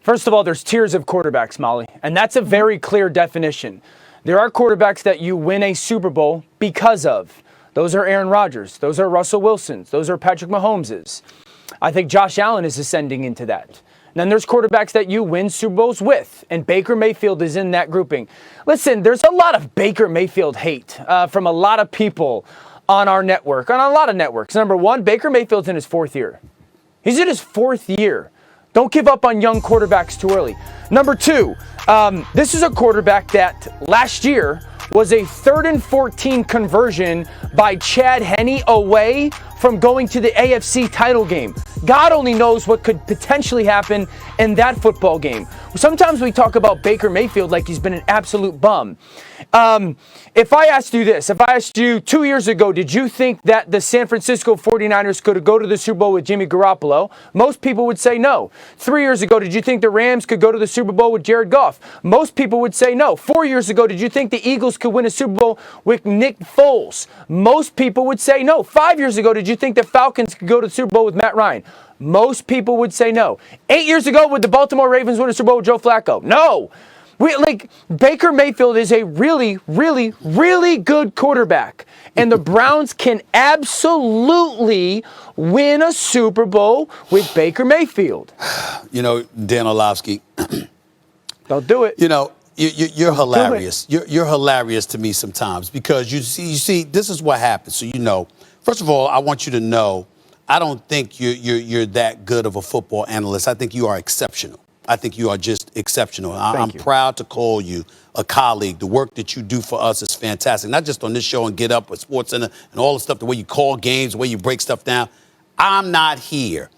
First of all, there's tiers of quarterbacks, Molly, and that's a very clear definition. There are quarterbacks that you win a Super Bowl because of. Those are Aaron Rodgers. Those are Russell Wilsons. Those are Patrick Mahomeses. I think Josh Allen is ascending into that. And then there's quarterbacks that you win Super Bowls with, and Baker Mayfield is in that grouping. Listen, there's a lot of Baker Mayfield hate from a lot of people on our network, on a lot of networks. Number one, Baker Mayfield's in his fourth year. He's in his fourth year. Don't give up on young quarterbacks too early. Number two, this is a quarterback that last year was a 3rd and 14 conversion by Chad Henne away from going to the AFC title game. God only knows what could potentially happen in that football game. Sometimes we talk about Baker Mayfield like he's been an absolute bum. If I asked you this, if I asked you 2 years ago, did you think that the San Francisco 49ers could go to the Super Bowl with Jimmy Garoppolo? Most people would say no. 3 years ago, did you think the Rams could go to the Super Bowl with Jared Goff? Most people would say no. 4 years ago, did you think the Eagles could win a Super Bowl with Nick Foles? Most people would say no. 5 years ago, did you think the Falcons could go to the Super Bowl with Matt Ryan? Most people would say no. 8 years ago, would the Baltimore Ravens win a Super Bowl with Joe Flacco? No. Baker Mayfield is a really, really, really good quarterback. And the Browns can absolutely win a Super Bowl with Baker Mayfield. You know, Dan Orlovsky. Don't do it. You know, you're hilarious. You're hilarious to me sometimes because you see, this is what happens. So, you know, first of all, I want you to know, I don't think you're that good of a football analyst. I think you are exceptional. I think you are just exceptional. I'm proud to call you a colleague. The work that you do for us is fantastic. Not just on this show and Get Up with SportsCenter and all the stuff, the way you call games, the way you break stuff down. I'm not here.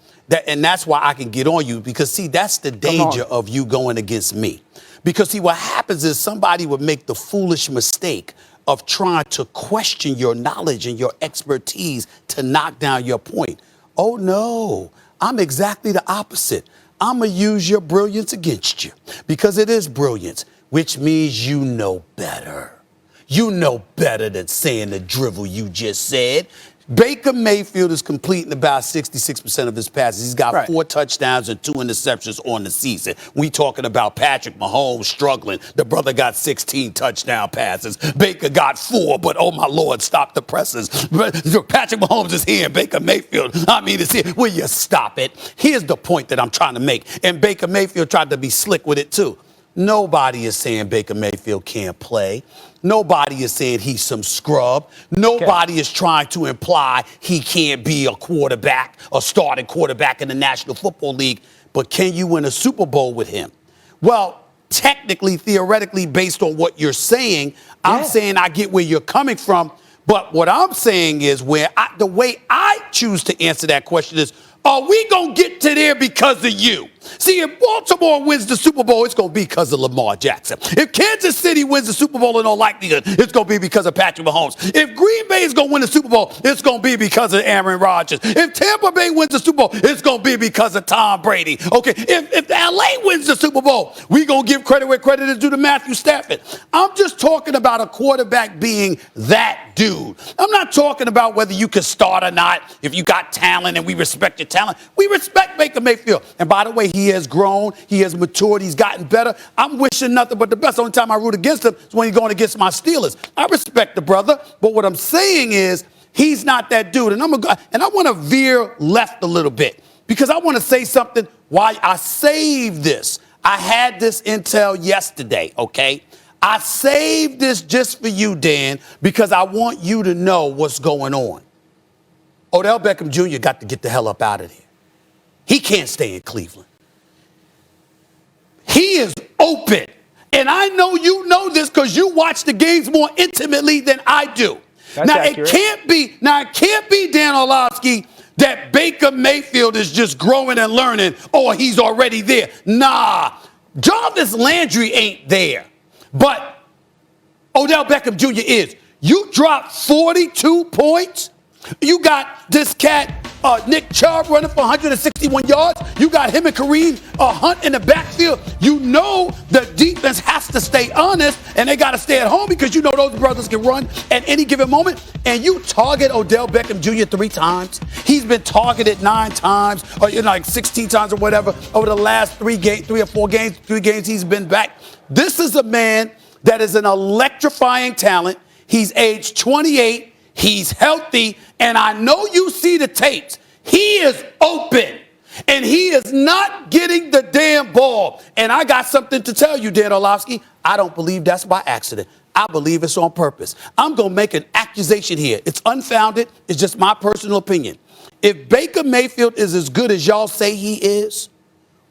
And that's why I can get on you because, see, that's the danger of you going against me. Because, see, what happens is somebody would make the foolish mistake of trying to question your knowledge and your expertise to knock down your point. Oh, no, I'm exactly the opposite. I'm going to use your brilliance against you because it is brilliance, which means you know better. You know better than saying the drivel you just said. Baker Mayfield is completing about 66% of his passes. He's got 4 touchdowns and 2 interceptions on the season. We talking about Patrick Mahomes struggling. The brother got 16 touchdown passes. Baker got 4, but oh my Lord, stop the presses. Patrick Mahomes is here and Baker Mayfield, is here. Will you stop it? Here's the point that I'm trying to make. And Baker Mayfield tried to be slick with it too. Nobody is saying Baker Mayfield can't play. Nobody is saying he's some scrub. Nobody is trying to imply he can't be a quarterback, a starting quarterback in the National Football League. But can you win a Super Bowl with him? Well, technically, theoretically, based on what you're saying, I'm saying I get where you're coming from. But what I'm saying is the way I choose to answer that question is, are we going to get to there because of you? See, if Baltimore wins the Super Bowl, it's going to be because of Lamar Jackson. If Kansas City wins the Super Bowl in all likelihood, it's going to be because of Patrick Mahomes. If Green Bay is going to win the Super Bowl, it's going to be because of Aaron Rodgers. If Tampa Bay wins the Super Bowl, it's going to be because of Tom Brady. Okay, if LA wins the Super Bowl, we're going to give credit where credit is due to Matthew Stafford. I'm just talking about a quarterback being that dude. I'm not talking about whether you can start or not, if you got talent and we respect your talent. We respect Baker Mayfield. And by the way, he has grown, he has matured, he's gotten better. I'm wishing nothing but the best. The only time I root against him is when he's going against my Steelers. I respect the brother, but what I'm saying is he's not that dude. And I want to veer left a little bit because I want to say something why I saved this. I had this intel yesterday, okay? I saved this just for you, Dan, because I want you to know what's going on. Odell Beckham Jr. got to get the hell up out of there. He can't stay in Cleveland. He is open. And I know you know this because you watch the games more intimately than I do. That's accurate. It can't be, Dan Orlovsky, that Baker Mayfield is just growing and learning, or he's already there. Nah, Jarvis Landry ain't there. But Odell Beckham Jr. is. You dropped 42 points. You got this cat Nick Chubb running for 161 yards. You got him and Kareem Hunt in the backfield. You know the defense has to stay honest, and they got to stay at home because you know those brothers can run at any given moment. And you target Odell Beckham Jr. 3 times. He's been targeted 9 times, or like 16 times or whatever over the last 3 or 4 games. 3 games he's been back. This is a man that is an electrifying talent. He's age 28. He's healthy, and I know you see the tapes. He is open, and he is not getting the damn ball. And I got something to tell you, Dan Orlovsky. I don't believe that's by accident. I believe it's on purpose. I'm going to make an accusation here. It's unfounded. It's just my personal opinion. If Baker Mayfield is as good as y'all say he is,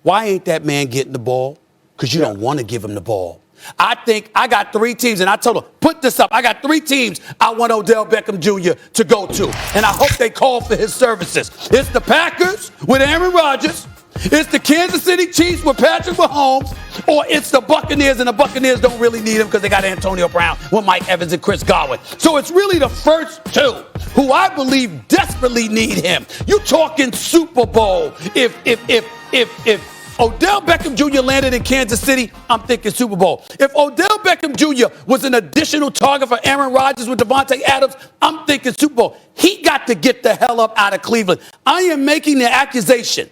why ain't that man getting the ball? Because you don't want to give him the ball. I think I got 3 teams, and I told them, put this up. I got 3 teams I want Odell Beckham Jr. to go to, and I hope they call for his services. It's the Packers with Aaron Rodgers. It's the Kansas City Chiefs with Patrick Mahomes, or it's the Buccaneers, and the Buccaneers don't really need him because they got Antonio Brown with Mike Evans and Chris Godwin. So it's really the first 2 who I believe desperately need him. You talking Super Bowl. If Odell Beckham Jr. landed in Kansas City, I'm thinking Super Bowl. If Odell Beckham Jr. was an additional target for Aaron Rodgers with Devontae Adams, I'm thinking Super Bowl. He got to get the hell up out of Cleveland. I am making the accusation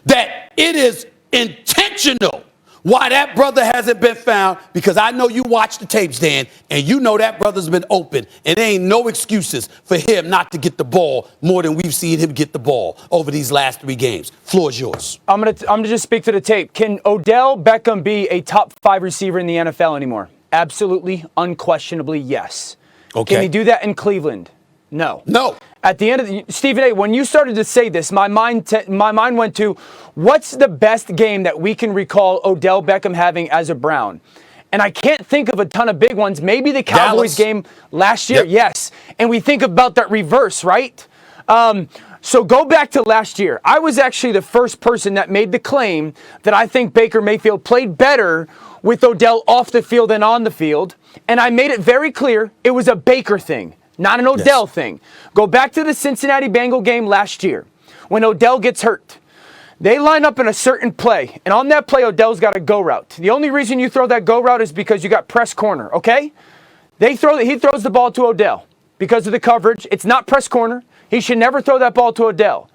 that it is intentional why that brother hasn't been found, because I know you watch the tapes, Dan, and you know that brother's been open, and there ain't no excuses for him not to get the ball more than we've seen him get the ball over these last 3 games. Floor is yours. I'm gonna just speak to the tape. Can Odell Beckham be a top 5 receiver in the NFL anymore? Absolutely, unquestionably, yes. Okay. Can he do that in Cleveland? No. No. At the end of the Stephen A., when you started to say this, my mind went to, what's the best game that we can recall Odell Beckham having as a Brown? And I can't think of a ton of big ones. Maybe the Cowboys game last year, yes. And we think about that reverse, right? So go back to last year. I was actually the first person that made the claim that I think Baker Mayfield played better with Odell off the field than on the field. And I made it very clear it was a Baker thing, not an Odell thing. Go back to the Cincinnati Bengal game last year when Odell gets hurt. They line up in a certain play, and on that play, Odell's got a go route. The only reason you throw that go route is because you got press corner, okay? He throws the ball to Odell because of the coverage. It's not press corner. He should never throw that ball to Odell.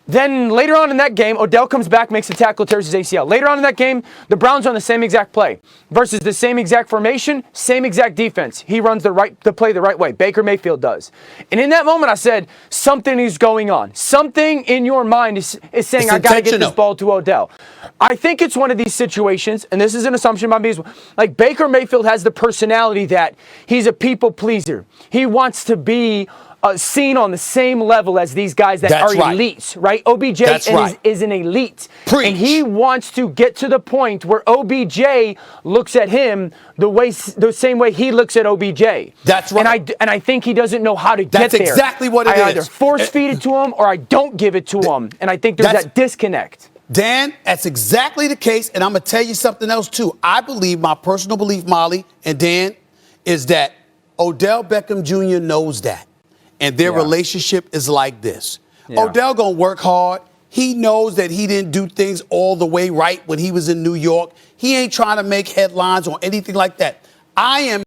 Then later on in that game, Odell comes back, makes a tackle, tears his ACL. Later on in that game, the Browns run the same exact play versus the same exact formation, same exact defense. He runs the play the right way. Baker Mayfield does. And in that moment, I said, something is going on. Something in your mind is saying, I got to get this ball to Odell. I think it's one of these situations, and this is an assumption by me, like Baker Mayfield has the personality that he's a people pleaser. He wants to be seen on the same level as these guys that are elites, right? OBJ is an elite. Preach. And he wants to get to the point where OBJ looks at him the same way he looks at OBJ. That's right. And I think he doesn't know how to get there. That's exactly what it is. I either force feed it to him or I don't give it to him. And I think there's that disconnect. Dan, that's exactly the case. And I'm going to tell you something else, too. I believe, my personal belief, Molly and Dan, is that Odell Beckham Jr. knows that. And their relationship is like this. Odell going to work hard. He knows that he didn't do things all the way right when he was in New York. He ain't trying to make headlines or anything like that. I am